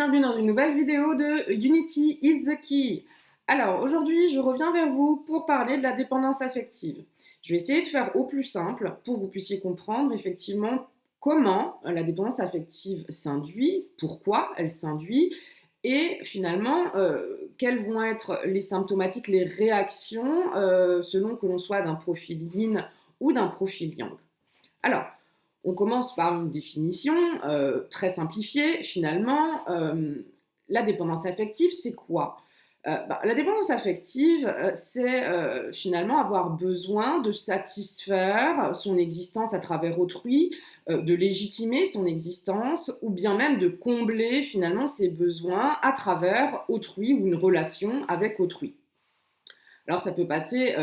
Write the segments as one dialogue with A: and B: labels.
A: bienvenue dans une nouvelle vidéo de Unity is the Key. Alors aujourd'hui, je reviens vers vous pour parler de la dépendance affective. Je vais essayer de faire au plus simple pour que vous puissiez comprendre effectivement comment la dépendance affective s'induit, pourquoi elle s'induit et finalement quelles vont être les symptomatiques, les réactions selon que l'on soit d'un profil yin ou d'un profil yang. Alors, on commence par une définition très simplifiée, finalement. La dépendance affective, c'est quoi? La dépendance affective, c'est finalement avoir besoin de satisfaire son existence à travers autrui, de légitimer son existence, ou bien même de combler finalement ses besoins à travers autrui ou une relation avec autrui. Alors ça peut passer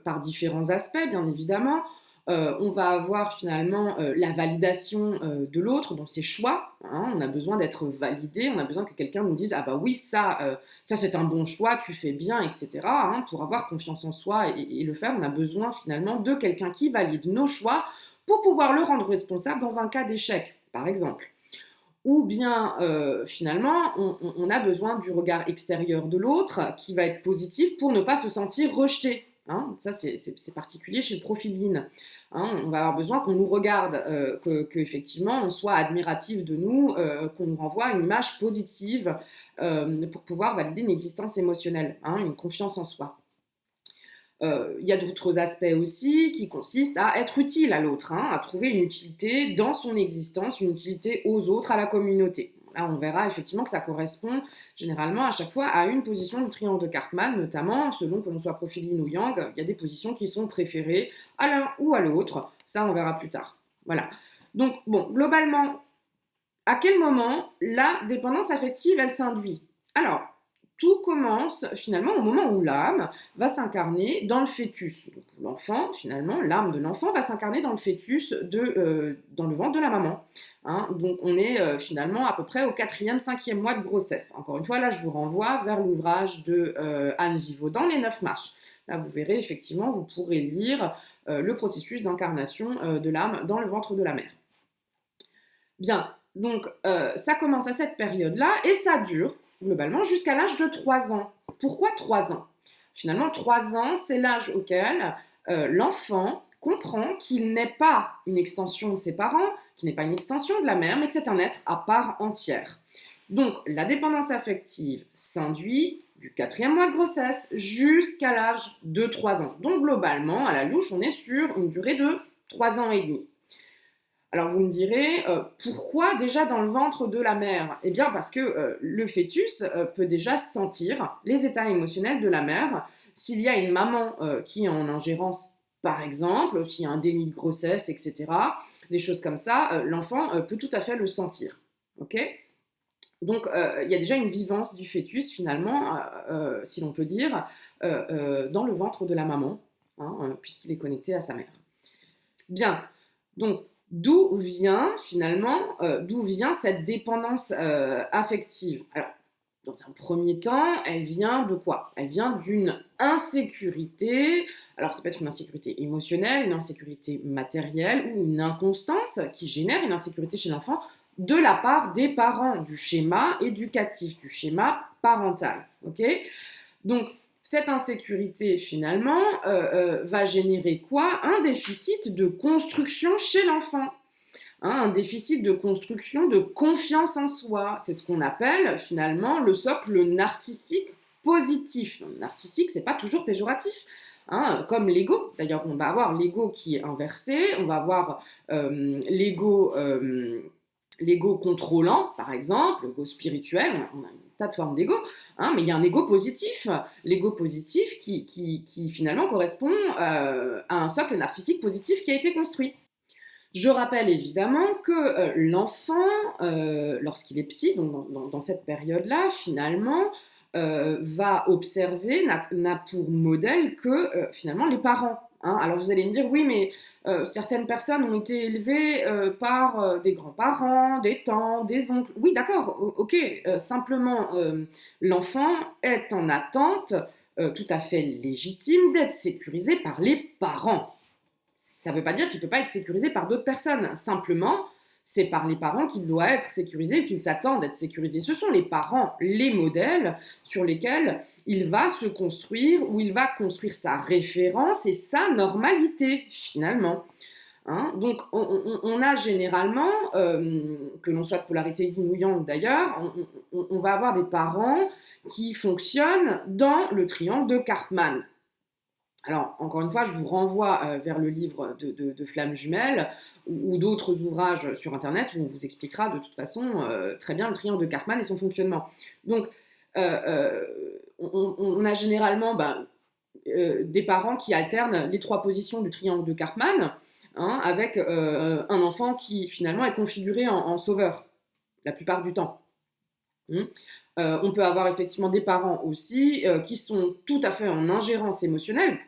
A: par différents aspects, bien évidemment. On va avoir finalement la validation de l'autre dans ses choix. Hein, on a besoin d'être validé, on a besoin que quelqu'un nous dise « Ah bah oui, ça c'est un bon choix, tu fais bien, etc. » hein, pour avoir confiance en soi et le faire, on a besoin finalement de quelqu'un qui valide nos choix pour pouvoir le rendre responsable dans un cas d'échec, par exemple. Ou bien finalement, on a besoin du regard extérieur de l'autre qui va être positif pour ne pas se sentir rejeté. Hein, ça, c'est particulier chez le profil yin. Hein, on va avoir besoin qu'on nous regarde, qu'effectivement on soit admiratif de nous, qu'on nous renvoie une image positive pour pouvoir valider une existence émotionnelle, hein, une confiance en soi. Il y a d'autres aspects aussi qui consistent à être utile à l'autre, hein, à trouver une utilité dans son existence, une utilité aux autres, à la communauté. Là, on verra effectivement que ça correspond généralement à chaque fois à une position du triangle de Karpman, notamment selon que l'on soit profil yin ou yang, il y a des positions qui sont préférées à l'un ou à l'autre. Ça, on verra plus tard. Voilà. Donc, bon, globalement, à quel moment la dépendance affective, elle s'induit? Alors, tout commence finalement au moment où l'âme va s'incarner dans le fœtus. Donc, l'enfant, finalement, l'âme de l'enfant va s'incarner dans le fœtus, dans le ventre de la maman. Hein, donc on est finalement à peu près au 4e, 5e mois de grossesse. Encore une fois, là, je vous renvoie vers l'ouvrage de Anne Givaudan, Les 9 marches. Là, vous verrez, effectivement, vous pourrez lire le processus d'incarnation de l'âme dans le ventre de la mère. Bien, donc ça commence à cette période-là et ça dure globalement jusqu'à l'âge de 3 ans. Pourquoi 3 ans? Finalement, 3 ans, c'est l'âge auquel l'enfant comprend qu'il n'est pas une extension de ses parents, qu'il n'est pas une extension de la mère, mais que c'est un être à part entière. Donc, la dépendance affective s'induit du 4e mois de grossesse jusqu'à l'âge de 3 ans. Donc, globalement, à la louche, on est sur une durée de 3 ans et demi. Alors vous me direz, pourquoi déjà dans le ventre de la mère? Eh bien parce que le fœtus peut déjà sentir les états émotionnels de la mère. S'il y a une maman qui est en ingérence, par exemple, s'il y a un déni de grossesse, etc., des choses comme ça, l'enfant peut tout à fait le sentir. Okay, donc il y a déjà une vivance du fœtus finalement, si l'on peut dire, dans le ventre de la maman, hein, puisqu'il est connecté à sa mère. Bien, donc d'où vient finalement, d'où vient cette dépendance affective? Alors, dans un premier temps, elle vient de quoi? Elle vient d'une insécurité. Alors, ça peut être une insécurité émotionnelle, une insécurité matérielle ou une inconstance qui génère une insécurité chez l'enfant de la part des parents, du schéma éducatif, du schéma parental. Okay, donc, cette insécurité, finalement, va générer quoi? Un déficit de construction chez l'enfant. Hein, un déficit de construction de confiance en soi. C'est ce qu'on appelle, finalement, le socle narcissique positif. Narcissique, c'est pas toujours péjoratif. Hein, comme l'ego. D'ailleurs, on va avoir l'ego qui est inversé, on va avoir l'ego contrôlant, par exemple, l'ego spirituel, on a un tas de formes d'ego, hein, mais il y a un ego positif, l'ego positif qui finalement correspond à un socle narcissique positif qui a été construit. Je rappelle évidemment que l'enfant, lorsqu'il est petit, donc dans cette période-là, finalement, va observer, n'a pour modèle que finalement les parents. Hein. Alors vous allez me dire, oui, mais certaines personnes ont été élevées par des grands-parents, des tantes, des oncles. Oui, d'accord, ok. Simplement, l'enfant est en attente tout à fait légitime d'être sécurisé par les parents. Ça ne veut pas dire qu'il ne peut pas être sécurisé par d'autres personnes. Simplement, c'est par les parents qu'il doit être sécurisé, qu'il s'attend d'être sécurisé. Ce sont les parents, les modèles sur lesquels il va se construire, où il va construire sa référence et sa normalité, finalement. Hein, donc, on a généralement, que l'on soit de polarité yin ou yang d'ailleurs, on va avoir des parents qui fonctionnent dans le triangle de Karpman. Alors, encore une fois, je vous renvoie vers le livre de Flammes Jumelles ou d'autres ouvrages sur Internet où on vous expliquera de toute façon très bien le triangle de Karpman et son fonctionnement. Donc, on a généralement des parents qui alternent les 3 positions du triangle de Karpman, hein, avec un enfant qui finalement est configuré en sauveur la plupart du temps. On peut avoir effectivement des parents aussi qui sont tout à fait en ingérence émotionnelle,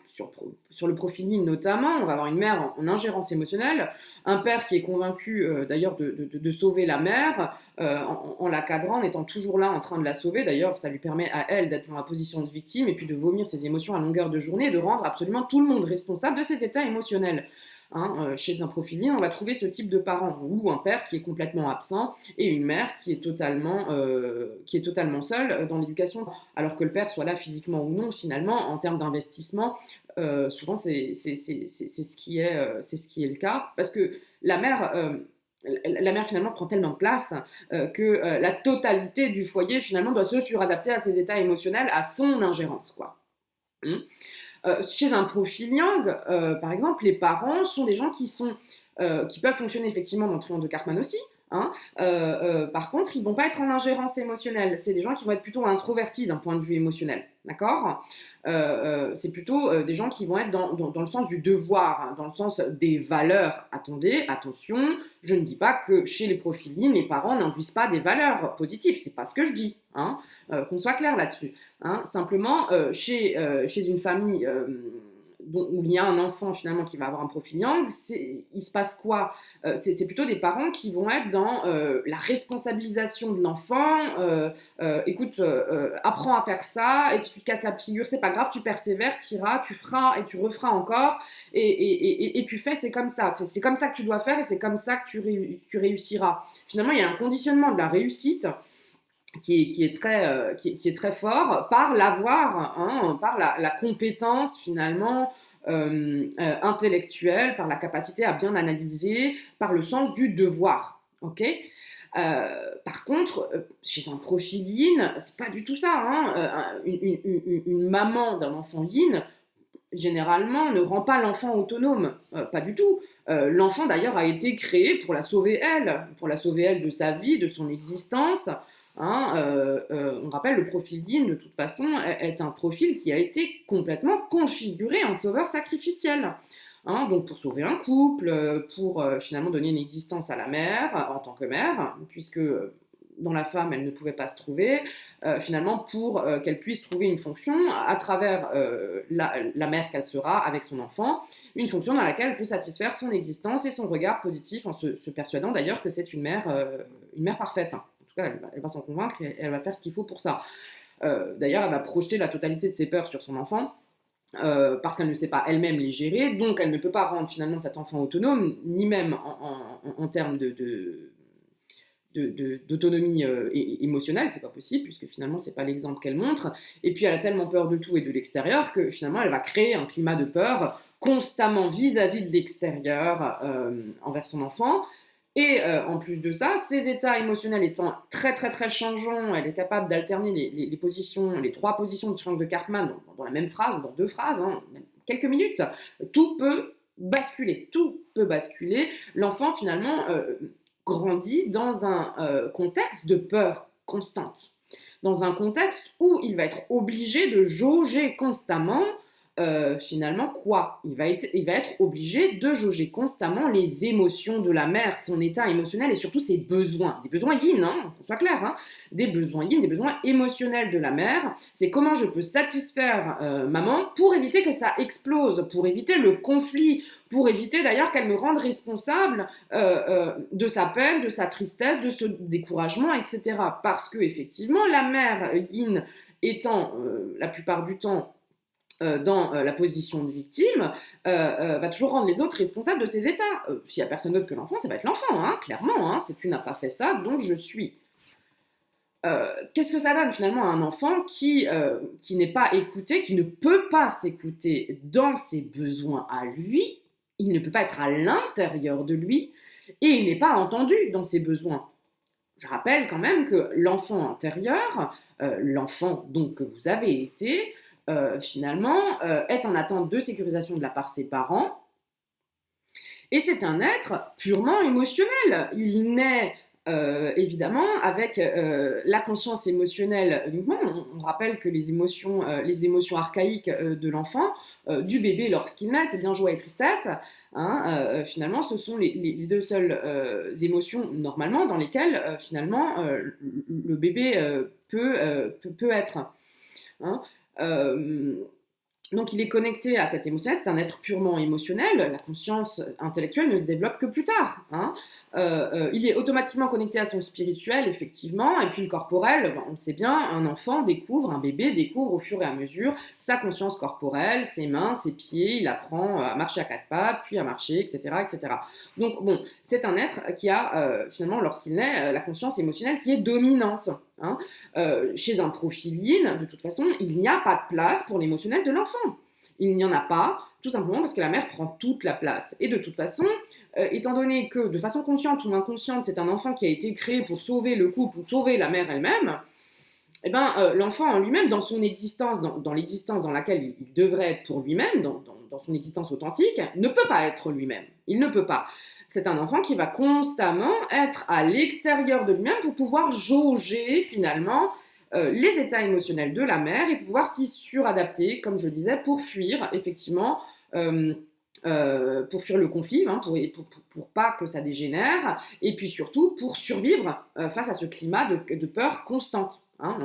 A: sur le profil yin notamment. On va avoir une mère en ingérence émotionnelle, un père qui est convaincu d'ailleurs de sauver la mère en la cadrant, en étant toujours là en train de la sauver. D'ailleurs, ça lui permet à elle d'être dans la position de victime et puis de vomir ses émotions à longueur de journée et de rendre absolument tout le monde responsable de ses états émotionnels. Hein, chez un profil yin, on va trouver ce type de parent, ou un père qui est complètement absent et une mère qui est totalement seule dans l'éducation, alors que le père soit là physiquement ou non, finalement, en termes d'investissement, souvent c'est ce qui est le cas, parce que la mère finalement prend tellement de place que la totalité du foyer finalement doit se suradapter à ses états émotionnels, à son ingérence, quoi. Chez un profil yang, par exemple, les parents sont des gens qui peuvent fonctionner effectivement dans le triangle de Karpman aussi. Hein. Par contre, ils ne vont pas être en ingérence émotionnelle. C'est des gens qui vont être plutôt introvertis d'un point de vue émotionnel. D'accord ? C'est plutôt des gens qui vont être dans le sens du devoir, hein, dans le sens des valeurs. Attendez, attention, je ne dis pas que chez les profils yin, les parents n'induisent pas des valeurs positives. C'est pas ce que je dis. Hein, qu'on soit clair là-dessus. Hein. Simplement, chez une famille où il y a un enfant finalement qui va avoir un profil yang, il se passe quoi ? C'est plutôt des parents qui vont être dans la responsabilisation de l'enfant. Écoute, apprends à faire ça, et si tu te casses la figure, c'est pas grave, tu persévères, tu iras, tu feras et tu referas encore, et tu fais, c'est comme ça. C'est comme ça que tu dois faire et c'est comme ça que tu réussiras. Finalement, il y a un conditionnement de la réussite qui est très fort par l'avoir, hein, par la compétence finalement intellectuelle, par la capacité à bien analyser, par le sens du devoir. Ok ? Par contre, chez un profil yin, c'est pas du tout ça. Hein. Une maman d'un enfant yin, généralement, ne rend pas l'enfant autonome. Pas du tout. L'enfant, d'ailleurs, a été créé pour la sauver elle de sa vie, de son existence. Hein, on rappelle, le profil yin, de toute façon, est un profil qui a été complètement configuré en sauveur sacrificiel. Hein, donc pour sauver un couple, pour finalement donner une existence à la mère en tant que mère, puisque dans la femme, elle ne pouvait pas se trouver, finalement pour qu'elle puisse trouver une fonction à travers la mère qu'elle sera avec son enfant, une fonction dans laquelle elle peut satisfaire son existence et son regard positif en se persuadant d'ailleurs que c'est une mère parfaite. Elle va s'en convaincre et elle va faire ce qu'il faut pour ça. D'ailleurs, elle va projeter la totalité de ses peurs sur son enfant parce qu'elle ne sait pas elle-même les gérer, donc elle ne peut pas rendre finalement cet enfant autonome, ni même en termes d'autonomie émotionnelle, c'est pas possible, puisque finalement c'est pas l'exemple qu'elle montre. Et puis elle a tellement peur de tout et de l'extérieur que finalement elle va créer un climat de peur constamment vis-à-vis de l'extérieur envers son enfant. Et en plus de ça, ses états émotionnels étant très très très changeants, elle est capable d'alterner les positions, les 3 positions du triangle de Karpman dans la même phrase, dans 2 phrases, hein, même quelques minutes. Tout peut basculer. L'enfant finalement grandit dans un contexte de peur constante, dans un contexte où il va être obligé de jauger constamment finalement quoi ? Il va être obligé de jauger constamment les émotions de la mère, son état émotionnel et surtout ses besoins. Des besoins yin, hein, qu'on soit clair. Hein, des besoins yin, des besoins émotionnels de la mère. C'est comment je peux satisfaire maman pour éviter que ça explose, pour éviter le conflit, pour éviter d'ailleurs qu'elle me rende responsable de sa peine, de sa tristesse, de ce découragement, etc. Parce que effectivement, la mère yin étant la plupart du temps dans la position de victime, va toujours rendre les autres responsables de ses états. S'il n'y a personne d'autre que l'enfant, ça va être l'enfant, hein, clairement. Hein, c'est tu n'as pas fait ça, donc je suis. Qu'est-ce que ça donne finalement à un enfant qui n'est pas écouté, qui ne peut pas s'écouter dans ses besoins à lui, il ne peut pas être à l'intérieur de lui, et il n'est pas entendu dans ses besoins. Je rappelle quand même que l'enfant intérieur, l'enfant donc que vous avez été, finalement, est en attente de sécurisation de la part de ses parents, et c'est un être purement émotionnel. Il naît évidemment avec la conscience émotionnelle uniquement. On rappelle que les émotions archaïques de l'enfant, du bébé lorsqu'il naît, c'est bien joie et tristesse. Hein, finalement, ce sont les deux seules émotions normalement dans lesquelles finalement le bébé peut être. Hein. Donc il est connecté à cette émotionnelle, c'est un être purement émotionnel, la conscience intellectuelle ne se développe que plus tard. Hein. Il est automatiquement connecté à son spirituel, effectivement, et puis le corporel, on le sait bien, un enfant découvre, un bébé découvre au fur et à mesure sa conscience corporelle, ses mains, ses pieds, il apprend à marcher à quatre pattes, puis à marcher, etc. etc. Donc bon, c'est un être qui a finalement, lorsqu'il naît, la conscience émotionnelle qui est dominante. Hein. Chez un profil yin, de toute façon, il n'y a pas de place pour l'émotionnel de l'enfant. Il n'y en a pas, tout simplement parce que la mère prend toute la place. Et de toute façon, étant donné que, de façon consciente ou inconsciente, c'est un enfant qui a été créé pour sauver le couple ou sauver la mère elle-même, eh ben, l'enfant en lui-même, dans son existence, dans l'existence dans laquelle il devrait être pour lui-même, dans son existence authentique, ne peut pas être lui-même. Il ne peut pas. C'est un enfant qui va constamment être à l'extérieur de lui-même pour pouvoir jauger finalement les états émotionnels de la mère et pouvoir s'y suradapter, comme je disais, pour fuir effectivement, pour fuir le conflit, hein, pour pas que ça dégénère, et puis surtout pour survivre face à ce climat de peur constante. Hein,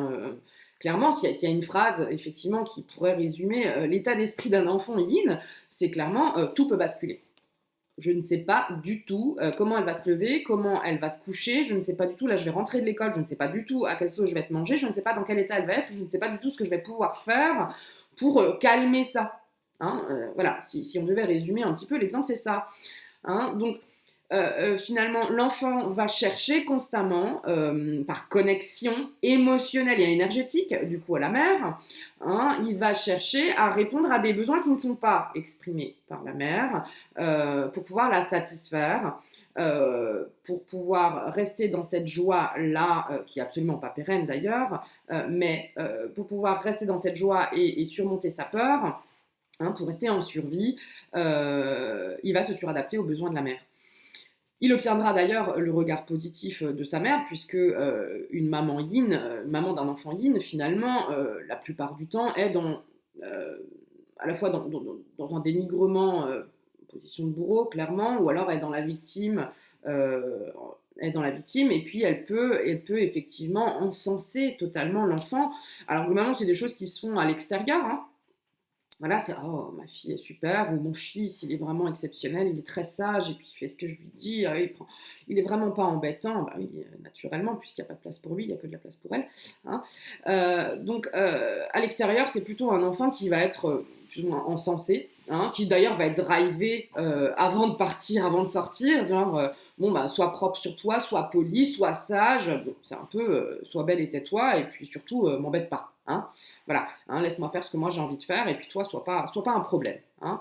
A: clairement, s'il y a une phrase effectivement qui pourrait résumer l'état d'esprit d'un enfant yin, c'est clairement tout peut basculer. Je ne sais pas du tout comment elle va se lever, comment elle va se coucher, je ne sais pas du tout, là je vais rentrer de l'école, je ne sais pas du tout à quelle sauce je vais être mangée, je ne sais pas dans quel état elle va être, je ne sais pas du tout ce que je vais pouvoir faire pour calmer ça. Hein, voilà, si on devait résumer un petit peu l'exemple, c'est ça. Hein, donc, finalement, l'enfant va chercher constamment, par connexion émotionnelle et énergétique, du coup à la mère, hein, il va chercher à répondre à des besoins qui ne sont pas exprimés par la mère, pour pouvoir la satisfaire, pour pouvoir rester dans cette joie-là, qui est absolument pas pérenne d'ailleurs, mais pour pouvoir rester dans cette joie et surmonter sa peur, hein, pour rester en survie, il va se suradapter aux besoins de la mère. Il obtiendra d'ailleurs le regard positif de sa mère, puisque une maman yin, maman d'un enfant yin, finalement, la plupart du temps, est à la fois dans un dénigrement, position de bourreau, clairement, ou alors est dans la victime, et puis elle peut effectivement encenser totalement l'enfant. Alors globalement, c'est des choses qui se font à l'extérieur, hein. Voilà, c'est oh, ma fille est super, ou mon fils, il est vraiment exceptionnel, il est très sage, et puis il fait ce que je lui dis, il est vraiment pas embêtant, bah oui, naturellement, puisqu'il n'y a pas de place pour lui, il n'y a que de la place pour elle. Hein. Donc, à l'extérieur, c'est plutôt un enfant qui va être plus ou moins encensé, hein, qui d'ailleurs va être drivé avant de partir, avant de sortir, genre, bon, bah, sois propre sur toi, sois poli, sois sage, bon, c'est un peu, sois belle et tais-toi, et puis surtout, m'embête pas. Hein, voilà, hein, laisse-moi faire ce que moi j'ai envie de faire et puis toi, sois pas un problème. Hein.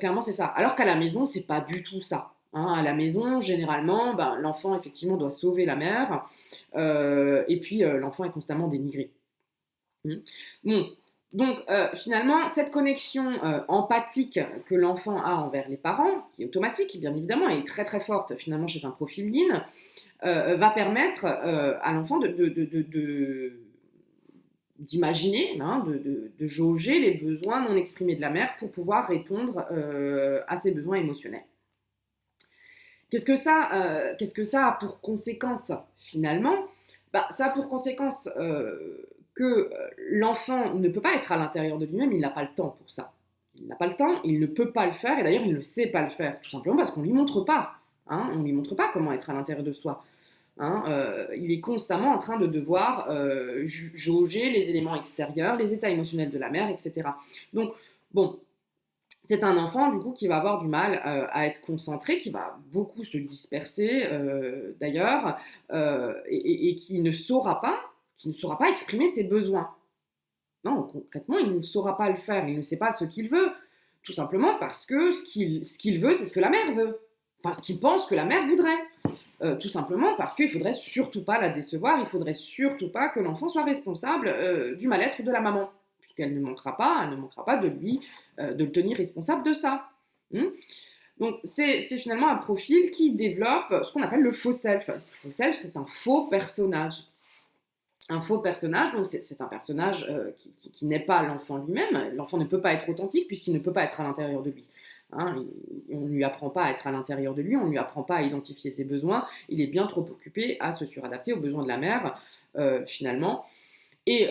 A: Clairement, c'est ça. Alors qu'à la maison, c'est pas du tout ça. Hein. À la maison, généralement, ben, l'enfant, effectivement, doit sauver la mère et puis l'enfant est constamment dénigré. Bon. Donc, finalement, cette connexion empathique que l'enfant a envers les parents, qui est automatique, bien évidemment, et très très forte finalement chez un profil yin, va permettre à l'enfant d'imaginer, hein, de jauger les besoins non exprimés de la mère pour pouvoir répondre à ses besoins émotionnels. Qu'est-ce que ça a pour conséquence finalement? Bah, ça a pour conséquence que l'enfant ne peut pas être à l'intérieur de lui-même, il n'a pas le temps pour ça. Il n'a pas le temps, il ne peut pas le faire, et d'ailleurs il ne sait pas le faire, tout simplement parce qu'on ne lui montre pas. Hein, on ne lui montre pas comment être à l'intérieur de soi. Hein, il est constamment en train de devoir jauger les éléments extérieurs, les états émotionnels de la mère, etc. Donc, bon, c'est un enfant, du coup, qui va avoir du mal à être concentré, qui va beaucoup se disperser, d'ailleurs, et qui ne saura pas exprimer ses besoins. Non, concrètement, il ne saura pas le faire, il ne sait pas ce qu'il veut, tout simplement parce que ce qu'il veut, c'est ce que la mère veut. Enfin, ce qu'il pense que la mère voudrait. Tout simplement parce qu'il faudrait surtout pas la décevoir, il faudrait surtout pas que l'enfant soit responsable du mal-être de la maman, puisqu'elle ne manquera pas, elle ne manquera pas de de le tenir responsable de ça. Hmm. Donc c'est finalement un profil qui développe ce qu'on appelle le faux self. Le faux self, c'est un faux personnage. Un faux personnage, donc c'est un personnage qui n'est pas l'enfant lui-même. L'enfant ne peut pas être authentique puisqu'il ne peut pas être à l'intérieur de lui. Hein, on ne lui apprend pas à être à l'intérieur de lui, on ne lui apprend pas à identifier ses besoins. Il est bien trop occupé à se suradapter aux besoins de la mère, finalement. Et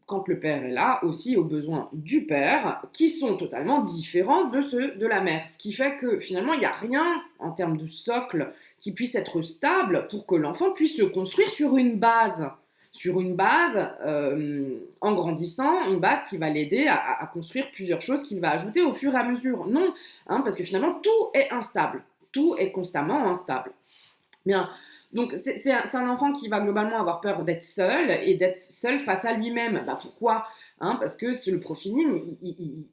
A: quand le père est là, aussi aux besoins du père, qui sont totalement différents de ceux de la mère. Ce qui fait que finalement, il n'y a rien en termes de socle qui puisse être stable pour que l'enfant puisse se construire sur une base. Sur une base, en grandissant, une base qui va l'aider à construire plusieurs choses qu'il va ajouter au fur et à mesure. Non, hein, parce que finalement, tout est instable. Tout est constamment instable. Bien, donc c'est un enfant qui va globalement avoir peur d'être seul et d'être seul face à lui-même. Bah, pourquoi? Hein, parce que le profiling,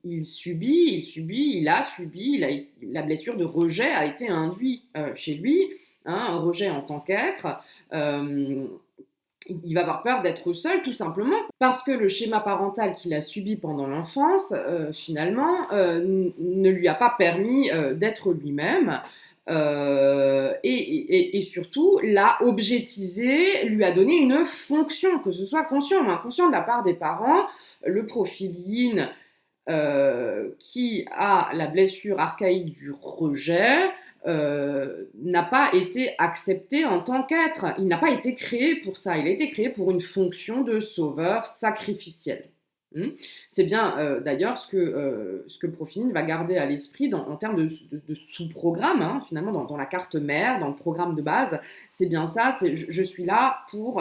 A: il a subi, la blessure de rejet a été induit chez lui, hein, un rejet en tant qu'être. Euh, il va avoir peur d'être seul tout simplement parce que le schéma parental qu'il a subi pendant l'enfance, finalement, ne lui a pas permis d'être lui-même. Et surtout, l'a objetisé, lui a donné une fonction, que ce soit conscient ou inconscient de la part des parents. Le profil yin qui a la blessure archaïque du rejet n'a pas été accepté en tant qu'être. Il n'a pas été créé pour ça. Il a été créé pour une fonction de sauveur sacrificiel. C'est bien d'ailleurs ce que le profiling va garder à l'esprit en termes de sous-programme, hein, finalement dans la carte mère, dans le programme de base. C'est bien ça, je suis là pour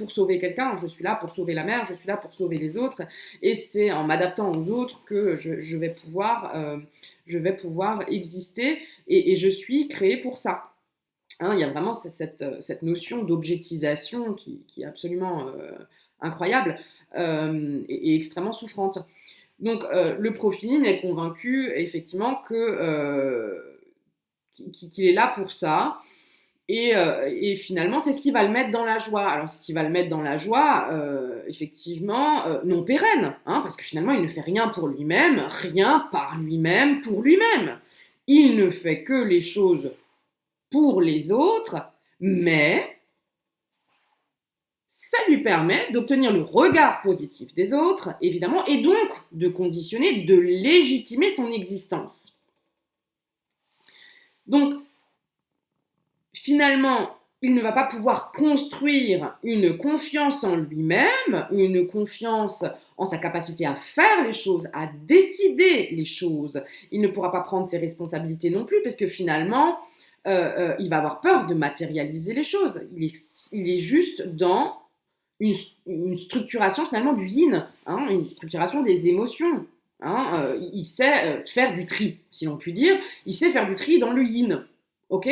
A: sauver quelqu'un, je suis là pour sauver la mère, je suis là pour sauver les autres. Et c'est en m'adaptant aux autres que je vais pouvoir exister et je suis créé pour ça. Hein, il y a vraiment cette notion d'objectisation qui est absolument incroyable et extrêmement souffrante. Donc le profiling est convaincu effectivement qu'il est là pour ça. Et finalement, c'est ce qui va le mettre dans la joie. Alors, ce qui va le mettre dans la joie, effectivement, non pérenne, hein, parce que finalement, il ne fait rien pour lui-même, rien par lui-même pour lui-même. Il ne fait que les choses pour les autres, mais ça lui permet d'obtenir le regard positif des autres, évidemment, et donc de conditionner, de légitimer son existence. Donc, finalement, il ne va pas pouvoir construire une confiance en lui-même, une confiance en sa capacité à faire les choses, à décider les choses. Il ne pourra pas prendre ses responsabilités non plus, parce que finalement, il va avoir peur de matérialiser les choses. Il est juste dans une structuration finalement du yin, hein, une structuration des émotions. Hein, il sait faire du tri, si l'on peut dire. Il sait faire du tri dans le yin, ok?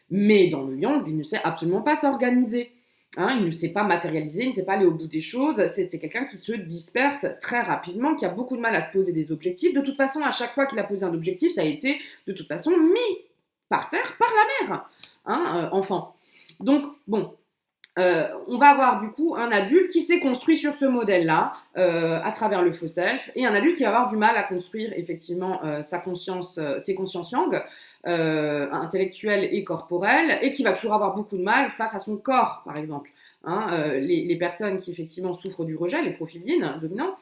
A: Mais dans le yang, il ne sait absolument pas s'organiser. Hein, il ne sait pas matérialiser, il ne sait pas aller au bout des choses. C'est quelqu'un qui se disperse très rapidement, qui a beaucoup de mal à se poser des objectifs. De toute façon, à chaque fois qu'il a posé un objectif, ça a été de toute façon mis par terre par la mère, hein, enfant. Donc, bon, on va avoir du coup un adulte qui s'est construit sur ce modèle-là, à travers le faux self, et un adulte qui va avoir du mal à construire effectivement sa conscience, ses consciences yang, intellectuelle et corporelle, et qui va toujours avoir beaucoup de mal face à son corps, par exemple. Hein, les personnes qui effectivement souffrent du rejet, les profils yin dominants,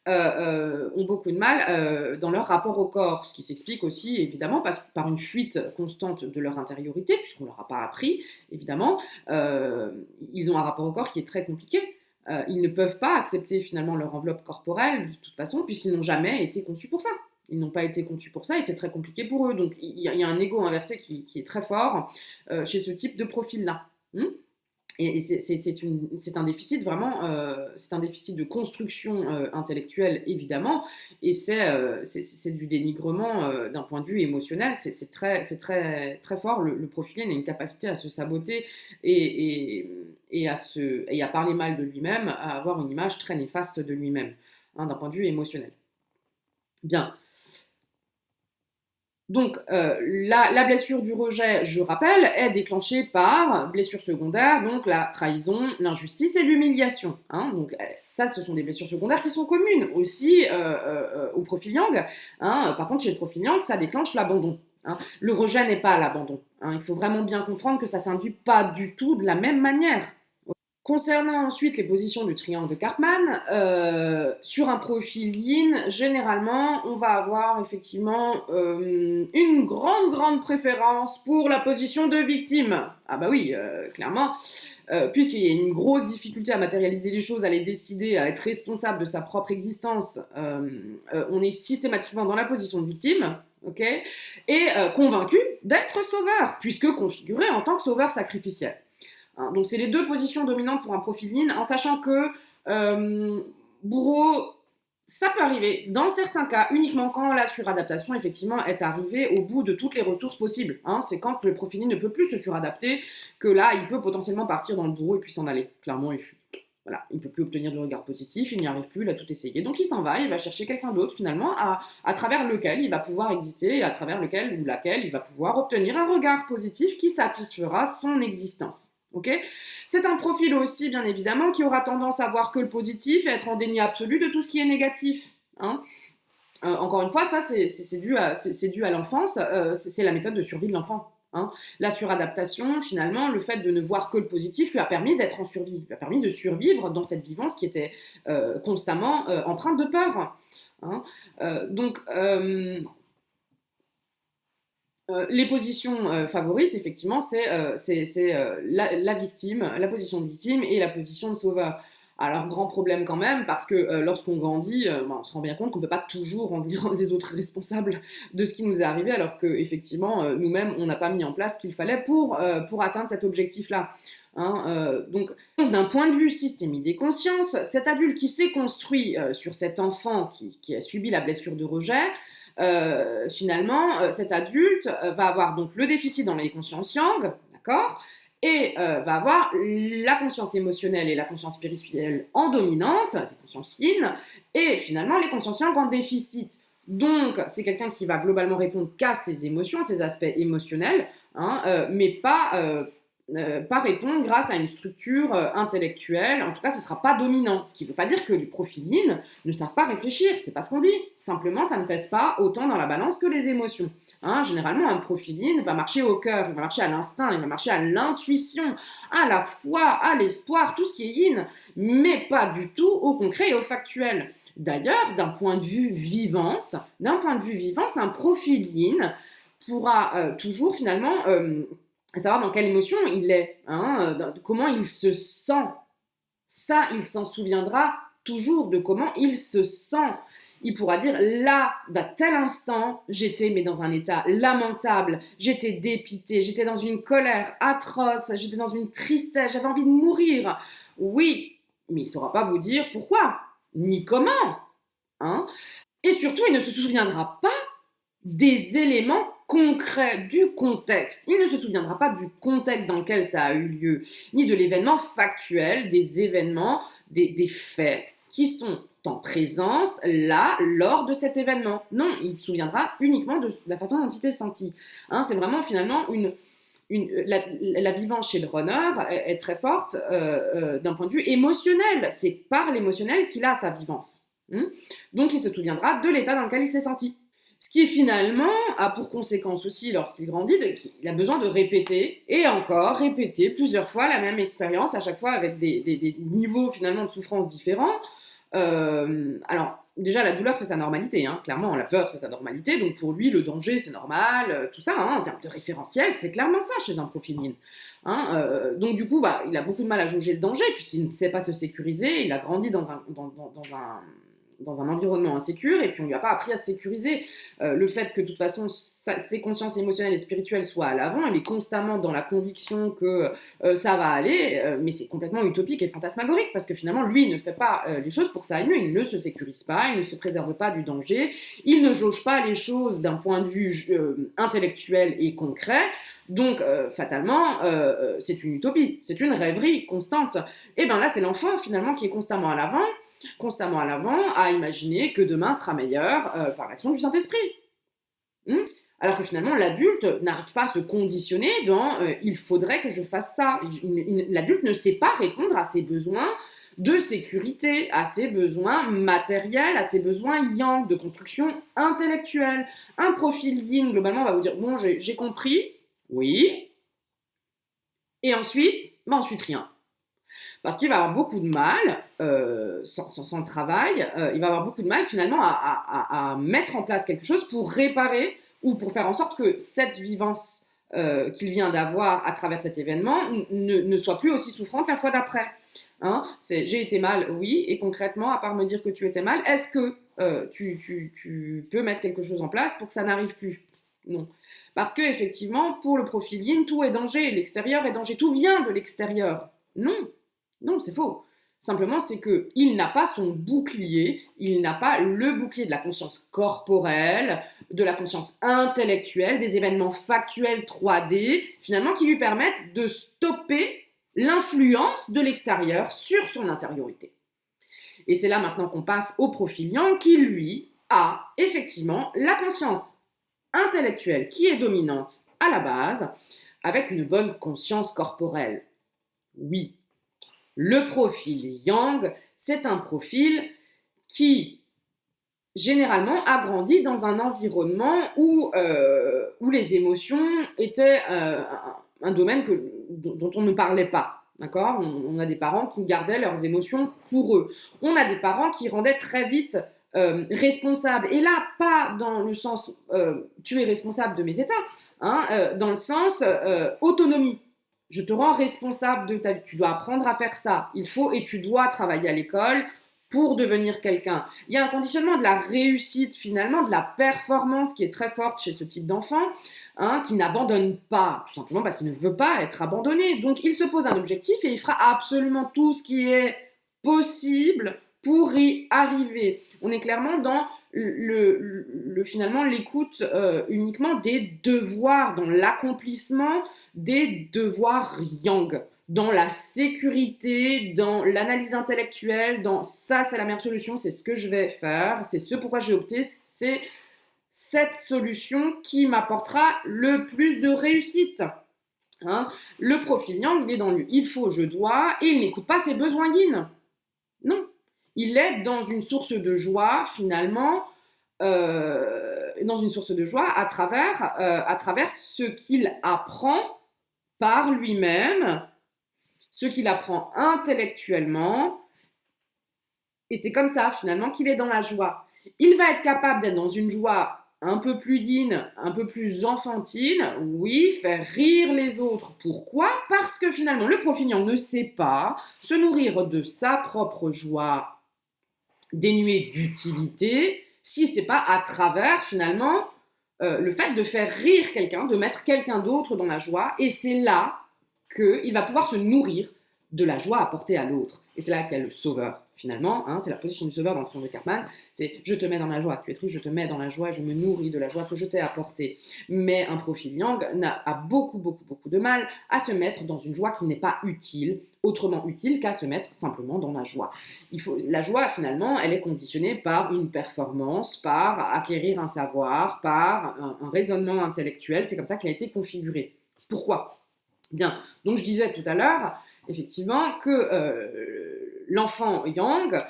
A: ont beaucoup de mal dans leur rapport au corps, ce qui s'explique aussi évidemment par une fuite constante de leur intériorité, puisqu'on ne leur a pas appris, évidemment. Ils ont un rapport au corps qui est très compliqué. Ils ne peuvent pas accepter finalement leur enveloppe corporelle de toute façon, puisqu'ils n'ont jamais été conçus pour ça. Ils n'ont pas été conçus pour ça et c'est très compliqué pour eux. Donc il y a un ego inversé qui est très fort chez ce type de profil-là. Et c'est un déficit vraiment, c'est un déficit de construction intellectuelle évidemment, et c'est du dénigrement d'un point de vue émotionnel. C'est très fort. Le profilé a une capacité à se saboter et à parler mal de lui-même, à avoir une image très néfaste de lui-même, hein, d'un point de vue émotionnel. Bien. Donc, la blessure du rejet, je rappelle, est déclenchée par blessure secondaire, donc la trahison, l'injustice et l'humiliation. Hein. Donc, ça, ce sont des blessures secondaires qui sont communes aussi au profil Yang. Hein. Par contre, chez le profil Yang, ça déclenche l'abandon. Hein. Le rejet n'est pas l'abandon. Hein. Il faut vraiment bien comprendre que ça ne s'induit pas du tout de la même manière. Concernant ensuite les positions du triangle de Karpman, sur un profil yin, généralement, on va avoir effectivement une grande préférence pour la position de victime. Ah bah oui, clairement, puisqu'il y a une grosse difficulté à matérialiser les choses, à les décider, à être responsable de sa propre existence, on est systématiquement dans la position de victime, ok, et convaincu d'être sauveur, puisque configuré en tant que sauveur sacrificiel. Donc, c'est les deux positions dominantes pour un profil yin, en sachant que bourreau, ça peut arriver, dans certains cas, uniquement quand la suradaptation, effectivement, est arrivée au bout de toutes les ressources possibles. Hein. C'est quand le profil yin ne peut plus se suradapter que là, il peut potentiellement partir dans le bourreau et puis s'en aller. Clairement, voilà, il ne peut plus obtenir de regard positif, il n'y arrive plus, il a tout essayé. Donc, il s'en va, il va chercher quelqu'un d'autre, finalement, à travers lequel il va pouvoir exister et à travers lequel ou laquelle il va pouvoir obtenir un regard positif qui satisfera son existence. Okay, c'est un profil aussi, bien évidemment, qui aura tendance à voir que le positif et être en déni absolu de tout ce qui est négatif. Hein. Encore une fois, ça, c'est dû à l'enfance, c'est la méthode de survie de l'enfant. Hein. La suradaptation, finalement, le fait de ne voir que le positif lui a permis d'être en survie, lui a permis de survivre dans cette vivance qui était constamment empreinte de peur. Hein. Donc, les positions favorites, effectivement, c'est la victime, la position de victime et la position de sauveur. Alors, grand problème quand même, parce que lorsqu'on grandit, on se rend bien compte qu'on ne peut pas toujours rendre les autres responsables de ce qui nous est arrivé, alors qu'effectivement, nous-mêmes, on n'a pas mis en place ce qu'il fallait pour atteindre cet objectif-là. Hein, donc, d'un point de vue systémique des consciences, cet adulte qui s'est construit sur cet enfant qui a subi la blessure de rejet, finalement, cet adulte va avoir donc le déficit dans les consciences yang, d'accord, et va avoir la conscience émotionnelle et la conscience spirituelle en dominante, les consciences yin, et finalement les consciences yang en déficit. Donc, c'est quelqu'un qui va globalement répondre qu'à ses émotions, à ses aspects émotionnels, hein, mais pas répondre grâce à une structure intellectuelle. En tout cas, ce ne sera pas dominant. Ce qui ne veut pas dire que les profils yin ne savent pas réfléchir. C'est pas ce qu'on dit. Simplement, ça ne pèse pas autant dans la balance que les émotions. Hein, généralement, un profil yin va marcher au cœur, il va marcher à l'instinct, il va marcher à l'intuition, à la foi, à l'espoir, tout ce qui est yin, mais pas du tout au concret et au factuel. D'ailleurs, d'un point de vue vivance, un profil yin pourra toujours finalement savoir dans quelle émotion il est, hein, comment il se sent. Ça, il s'en souviendra toujours de comment il se sent. Il pourra dire, là, d'un tel instant, j'étais mais dans un état lamentable, j'étais dépité, j'étais dans une colère atroce, j'étais dans une tristesse, j'avais envie de mourir. Oui, mais il ne saura pas vous dire pourquoi, ni comment. Hein. Et surtout, il ne se souviendra pas des éléments concret du contexte. Il ne se souviendra pas du contexte dans lequel ça a eu lieu, ni de l'événement factuel, des événements, des faits qui sont en présence, là, lors de cet événement. Non, il se souviendra uniquement de la façon dont il s'est senti. Hein, c'est vraiment finalement la vivance chez le runner est très forte d'un point de vue émotionnel. C'est par l'émotionnel qu'il a sa vivance. Donc il se souviendra de l'état dans lequel il s'est senti. Ce qui finalement a pour conséquence aussi, lorsqu'il grandit, qu'il a besoin de répéter et encore répéter plusieurs fois la même expérience, à chaque fois avec des niveaux finalement de souffrance différents. Alors, déjà, la douleur, c'est sa normalité, hein. Clairement, la peur, c'est sa normalité, donc pour lui, le danger, c'est normal, tout ça, hein, en termes de référentiel, c'est clairement ça chez un profil yin. Hein, donc du coup, il a beaucoup de mal à jauger le danger, puisqu'il ne sait pas se sécuriser, il a grandi dans un dans un environnement insécure et puis on lui a pas appris à se sécuriser. Le fait que de toute façon ses consciences émotionnelles et spirituelles soient à l'avant, elle est constamment dans la conviction que ça va aller, mais c'est complètement utopique et fantasmagorique parce que finalement lui il ne fait pas les choses pour que ça aille mieux, il ne se sécurise pas, il ne se préserve pas du danger, il ne jauge pas les choses d'un point de vue intellectuel et concret. Donc, fatalement, c'est une utopie, c'est une rêverie constante. Et bien là, c'est l'enfant, finalement, qui est constamment à l'avant, à imaginer que demain sera meilleur par l'action du Saint-Esprit. Alors que finalement, l'adulte n'arrive pas à se conditionner dans il faudrait que je fasse ça. L'adulte ne sait pas répondre à ses besoins de sécurité, à ses besoins matériels, à ses besoins yang, de construction intellectuelle. Un profil yin, globalement, va vous dire bon, j'ai compris, oui, et ensuite rien. Parce qu'il va avoir beaucoup de mal, sans le travail, il va avoir beaucoup de mal finalement à mettre en place quelque chose pour réparer ou pour faire en sorte que cette vivance qu'il vient d'avoir à travers cet événement ne soit plus aussi souffrante la fois d'après. Hein, j'ai été mal, oui, et concrètement, à part me dire que tu étais mal, est-ce que tu peux mettre quelque chose en place pour que ça n'arrive plus? Non. Parce que effectivement, pour le profil yin, tout est danger, l'extérieur est danger, tout vient de l'extérieur. Non, c'est faux. Simplement, c'est qu'il n'a pas son bouclier, il n'a pas le bouclier de la conscience corporelle, de la conscience intellectuelle, des événements factuels 3D, finalement, qui lui permettent de stopper l'influence de l'extérieur sur son intériorité. Et c'est là maintenant qu'on passe au profil yang qui, lui, a effectivement la conscience intellectuelle qui est dominante à la base, avec une bonne conscience corporelle. Oui, le profil yang, c'est un profil qui, généralement, a grandi dans un environnement où les émotions étaient un domaine dont on ne parlait pas. D'accord ? On a des parents qui gardaient leurs émotions pour eux. On a des parents qui rendaient très vite responsables. Et là, pas dans le sens tu es responsable de mes états, hein, dans le sens autonomie. Je te rends responsable de ta vie. Tu dois apprendre à faire ça. Il faut et tu dois travailler à l'école pour devenir quelqu'un. Il y a un conditionnement de la réussite, finalement, de la performance qui est très forte chez ce type d'enfant, hein, qui n'abandonne pas, tout simplement parce qu'il ne veut pas être abandonné. Donc, il se pose un objectif et il fera absolument tout ce qui est possible pour y arriver. On est clairement dans finalement l'écoute uniquement des devoirs, dans l'accomplissement des devoirs yang, dans la sécurité, dans l'analyse intellectuelle, dans ça c'est la meilleure solution, c'est ce que je vais faire, c'est ce pourquoi j'ai opté, c'est cette solution qui m'apportera le plus de réussite. Hein, le profil yang, il est dans le il faut, je dois, et il n'écoute pas ses besoins yin. Non, il est dans une source de joie finalement, dans une source de joie à travers ce qu'il apprend par lui-même, ce qu'il apprend intellectuellement, et c'est comme ça finalement qu'il est dans la joie. Il va être capable d'être dans une joie un peu plus yin, un peu plus enfantine, oui, faire rire les autres. Pourquoi ? Parce que finalement le profil yang ne sait pas se nourrir de sa propre joie dénuée d'utilité si c'est pas à travers finalement le fait de faire rire quelqu'un, de mettre quelqu'un d'autre dans la joie, et c'est là qu'il va pouvoir se nourrir de la joie apportée à l'autre. Et c'est là qu'il y a le sauveur, finalement, hein, c'est la position du sauveur dans le triangle de Karpman, c'est je te mets dans la joie, tu es triste, je te mets dans la joie, je me nourris de la joie que je t'ai apportée. Mais un profil yang a beaucoup de mal à se mettre dans une joie qui n'est pas utile, autrement utile qu'à se mettre simplement dans la joie. La joie, finalement, elle est conditionnée par une performance, par acquérir un savoir, par un raisonnement intellectuel, c'est comme ça qu'elle a été configurée. Pourquoi ? Bien, donc je disais tout à l'heure, effectivement, que l'enfant yang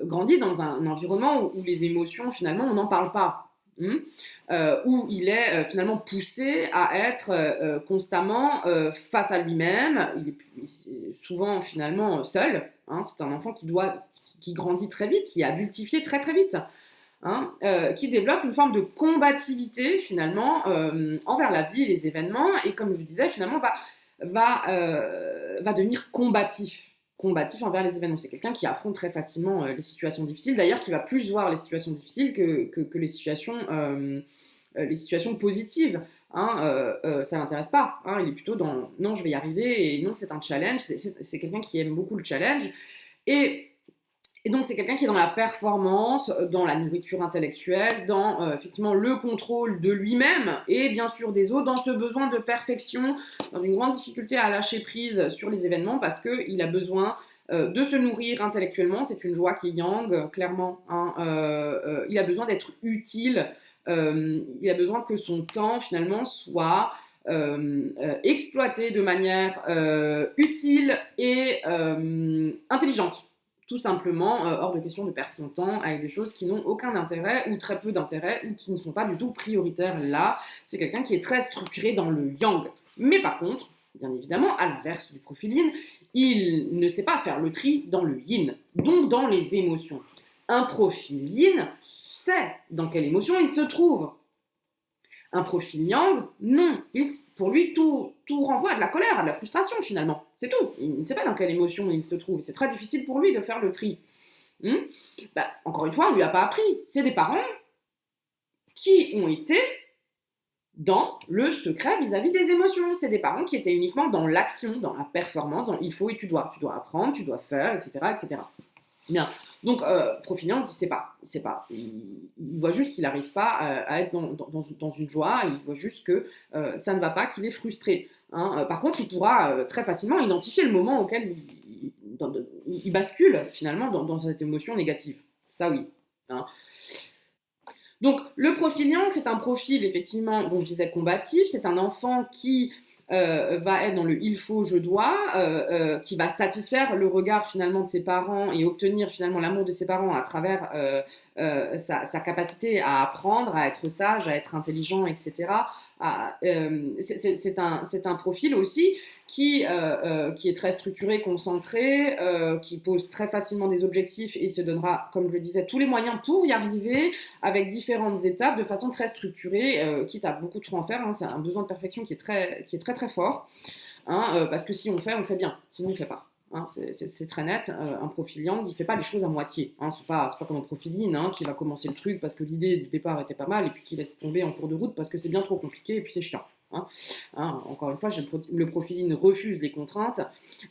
A: grandit dans un environnement où les émotions, finalement, on n'en parle pas. Où il est finalement poussé à être constamment face à lui-même, il est souvent finalement seul, hein, c'est un enfant qui grandit très vite, qui est adultifié très vite, hein, qui développe une forme de combativité finalement envers la vie et les événements, et comme je disais, finalement va devenir combatif. combatif envers les événements. C'est quelqu'un qui affronte très facilement les situations difficiles, d'ailleurs qui va plus voir les situations difficiles que les situations positives. Hein, ça l'intéresse pas. Hein, il est plutôt dans non, je vais y arriver et non, c'est un challenge. C'est quelqu'un qui aime beaucoup le challenge. Et, et donc, c'est quelqu'un qui est dans la performance, dans la nourriture intellectuelle, dans effectivement le contrôle de lui-même et bien sûr des autres, dans ce besoin de perfection, dans une grande difficulté à lâcher prise sur les événements parce qu'il a besoin de se nourrir intellectuellement. C'est une joie qui est yang, clairement. Hein, il a besoin d'être utile. Il a besoin que son temps, finalement, soit exploité de manière utile et intelligente. Tout simplement, hors de question de perdre son temps avec des choses qui n'ont aucun intérêt ou très peu d'intérêt ou qui ne sont pas du tout prioritaires là. C'est quelqu'un qui est très structuré dans le yang. Mais par contre, bien évidemment, à l'inverse du profil yin, il ne sait pas faire le tri dans le yin, donc dans les émotions. Un profil yin sait dans quelle émotion il se trouve. Un profil yang, non. Pour lui, tout renvoie à de la colère, à de la frustration finalement. C'est tout. Il ne sait pas dans quelle émotion il se trouve. C'est très difficile pour lui de faire le tri. Encore une fois, on ne lui a pas appris. C'est des parents qui ont été dans le secret vis-à-vis des émotions. C'est des parents qui étaient uniquement dans l'action, dans la performance, dans il faut et tu dois. Tu dois apprendre, tu dois faire, etc. etc. Bien. Donc, profil yang, il ne sait pas. Il voit juste qu'il n'arrive pas à être dans une joie. Il voit juste que ça ne va pas, qu'il est frustré. Hein. Par contre, il pourra très facilement identifier le moment auquel il bascule finalement dans cette émotion négative. Ça, oui. Hein. Donc, le profil yang, c'est un profil, effectivement, dont je disais combatif. C'est un enfant qui va être dans le il faut, je dois, qui va satisfaire le regard finalement de ses parents et obtenir finalement l'amour de ses parents à travers sa capacité à apprendre, à être sage, à être intelligent, etc. C'est un profil aussi qui est très structuré, concentré, qui pose très facilement des objectifs et se donnera, comme je le disais, tous les moyens pour y arriver avec différentes étapes de façon très structurée, quitte à beaucoup trop en faire. Hein, c'est un besoin de perfection qui est très très fort, hein, parce que si on fait bien, sinon on ne fait pas. Hein, c'est très net. Un profil yang, il ne fait pas les choses à moitié. Hein, c'est pas comme un profil yin qui va commencer le truc parce que l'idée du départ était pas mal et puis qui laisse tomber en cours de route parce que c'est bien trop compliqué et puis c'est chiant. Encore une fois, le profil yin refuse les contraintes,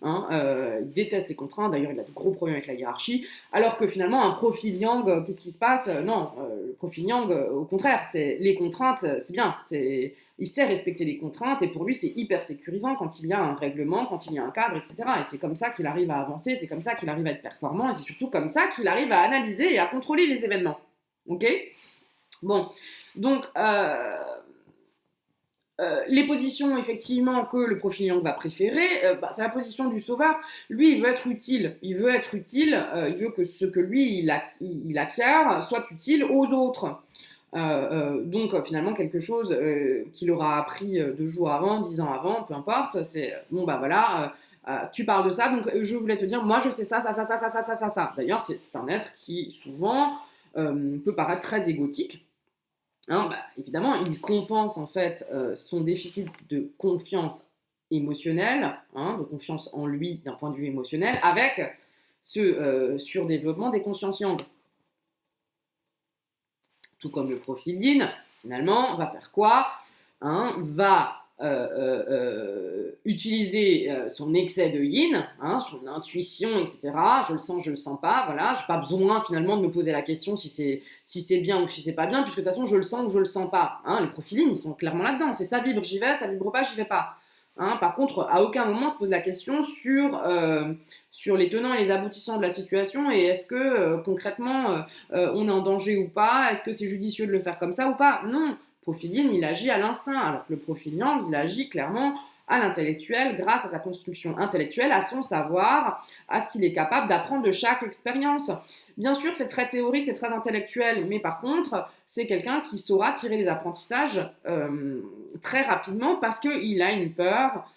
A: il déteste les contraintes, d'ailleurs il a de gros problèmes avec la hiérarchie, alors que finalement un profil yang, qu'est-ce qui se passe? Non, le profil yang, au contraire, les contraintes, c'est bien, il sait respecter les contraintes et pour lui c'est hyper sécurisant quand il y a un règlement, quand il y a un cadre, etc. Et c'est comme ça qu'il arrive à avancer, c'est comme ça qu'il arrive à être performant et c'est surtout comme ça qu'il arrive à analyser et à contrôler les événements. Ok? Bon, donc les positions effectivement que le profil yang va préférer, c'est la position du sauveur. Lui, il veut être utile. Il veut que ce que lui, il acquiert soit utile aux autres. Donc finalement quelque chose qu'il aura appris 2 jours avant, 10 ans avant, peu importe, c'est bon bah voilà, tu parles de ça, donc je voulais te dire, moi je sais ça. D'ailleurs c'est un être qui souvent peut paraître très égotique. Hein, évidemment, il compense en fait son déficit de confiance émotionnelle, de confiance en lui d'un point de vue émotionnel, avec ce surdéveloppement des consciences yang. Tout comme le profil yin, finalement, va faire quoi? Va utiliser son excès de yin, son intuition, etc. Je le sens, je le sens pas, voilà. J'ai pas besoin finalement de me poser la question si c'est bien ou si c'est pas bien, puisque de toute façon je le sens ou je le sens pas. Les profils yin, ils sont clairement là-dedans. C'est ça vibre, j'y vais, ça vibre pas, j'y vais pas. Par contre, à aucun moment on se pose la question sur les tenants et les aboutissants de la situation et est-ce que concrètement on est en danger ou pas, est-ce que c'est judicieux de le faire comme ça ou pas. Non, le profil yin, il agit à l'instinct, alors que le profil yang, il agit clairement à l'intellectuel grâce à sa construction intellectuelle, à son savoir, à ce qu'il est capable d'apprendre de chaque expérience. Bien sûr, c'est très théorique, c'est très intellectuel, mais par contre, c'est quelqu'un qui saura tirer les apprentissages très rapidement parce qu'il a une peur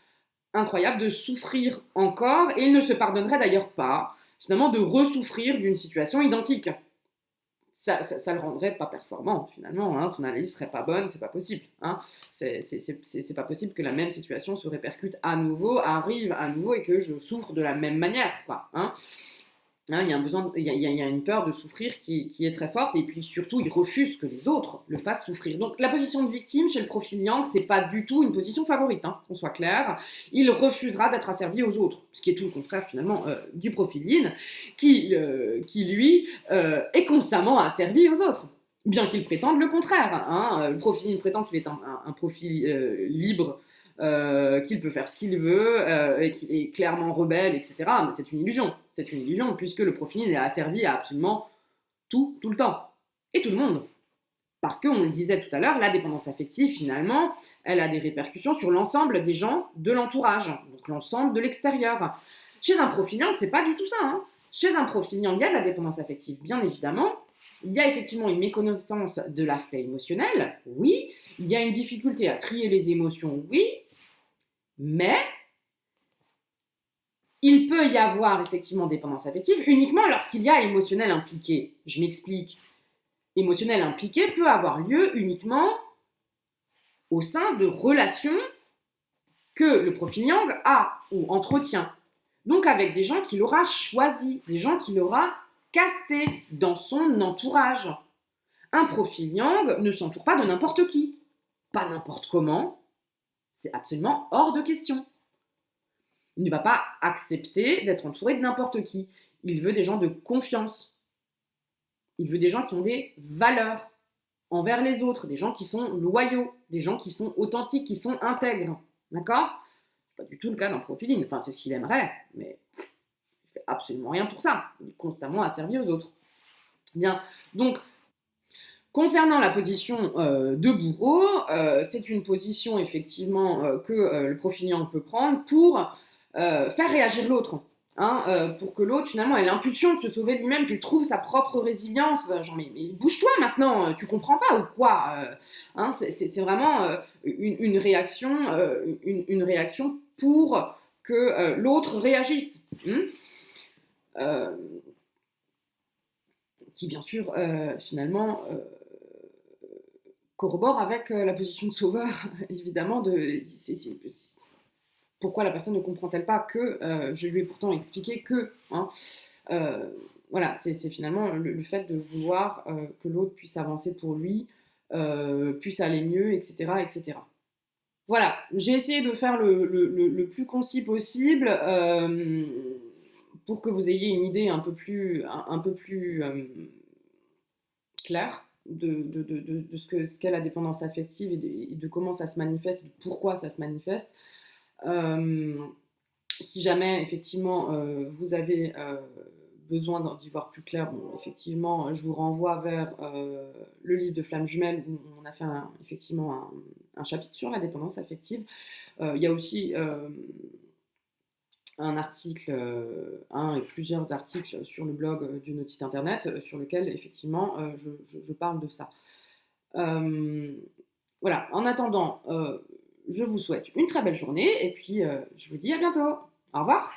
A: incroyable de souffrir encore et il ne se pardonnerait d'ailleurs pas, finalement, de ressouffrir d'une situation identique. ça le rendrait pas performant finalement. Hein. Son analyse serait pas bonne, c'est pas possible. Hein. C'est pas possible que la même situation se répercute à nouveau, arrive à nouveau et que je souffre de la même manière, quoi. Hein. Hein, il y a un besoin, il y a une peur de souffrir qui est très forte, et puis surtout, il refuse que les autres le fassent souffrir. Donc, la position de victime chez le profil Yang, c'est pas du tout une position favorite, hein, qu'on soit clair. Il refusera d'être asservi aux autres, ce qui est tout le contraire finalement du profil Yin, qui lui est constamment asservi aux autres. Bien qu'il prétende le contraire. Hein. Le profil Yin prétend qu'il est un profil libre, qu'il peut faire ce qu'il veut, et qu'il est clairement rebelle, etc. Mais c'est une illusion. C'est une illusion, puisque le profil est asservi à absolument tout le temps. Et tout le monde. Parce qu'on le disait tout à l'heure, la dépendance affective, finalement, elle a des répercussions sur l'ensemble des gens de l'entourage, donc l'ensemble de l'extérieur. Chez un profil Yang, c'est pas du tout ça. Hein. Chez un profil Yang, il y a de la dépendance affective, bien évidemment. Il y a effectivement une méconnaissance de l'aspect émotionnel, oui. Il y a une difficulté à trier les émotions, oui. Mais il peut y avoir effectivement dépendance affective uniquement lorsqu'il y a émotionnel impliqué. Je m'explique. Émotionnel impliqué peut avoir lieu uniquement au sein de relations que le profil Yang a ou entretient. Donc avec des gens qu'il aura choisis, des gens qu'il aura castés dans son entourage. Un profil Yang ne s'entoure pas de n'importe qui, pas n'importe comment. C'est absolument hors de question. Il ne va pas accepter d'être entouré de n'importe qui. Il veut des gens de confiance. Il veut des gens qui ont des valeurs envers les autres, des gens qui sont loyaux, des gens qui sont authentiques, qui sont intègres. D'accord ? C'est pas du tout le cas d'un profil Yin. Enfin, c'est ce qu'il aimerait, mais il ne fait absolument rien pour ça. Il est constamment asservi aux autres. Bien, donc, concernant la position de bourreau, c'est une position effectivement que le profil Yang peut prendre pour faire réagir l'autre. Hein, pour que l'autre, finalement, ait l'impulsion de se sauver lui-même, qu'il trouve sa propre résilience. Genre, mais bouge-toi maintenant, tu comprends pas ou quoi hein, c'est vraiment une réaction, une réaction pour que l'autre réagisse. Qui, bien sûr, finalement, corrobore avec la position de sauveur, évidemment, pourquoi la personne ne comprend-elle pas que je lui ai pourtant expliqué que hein, voilà, c'est finalement le fait de vouloir que l'autre puisse avancer pour lui, puisse aller mieux, etc., etc. Voilà, j'ai essayé de faire le plus concis possible pour que vous ayez une idée un peu plus claire de ce qu'est la dépendance affective et de comment ça se manifeste, de pourquoi ça se manifeste. Si jamais effectivement vous avez besoin d'y voir plus clair, bon, effectivement je vous renvoie vers le livre de Flammes Jumelles où on a fait effectivement un chapitre sur la dépendance affective. Il y a aussi un article, un et plusieurs articles sur le blog de notre site internet sur lequel effectivement je parle de ça. Voilà, en attendant, je vous souhaite une très belle journée et puis je vous dis à bientôt. Au revoir.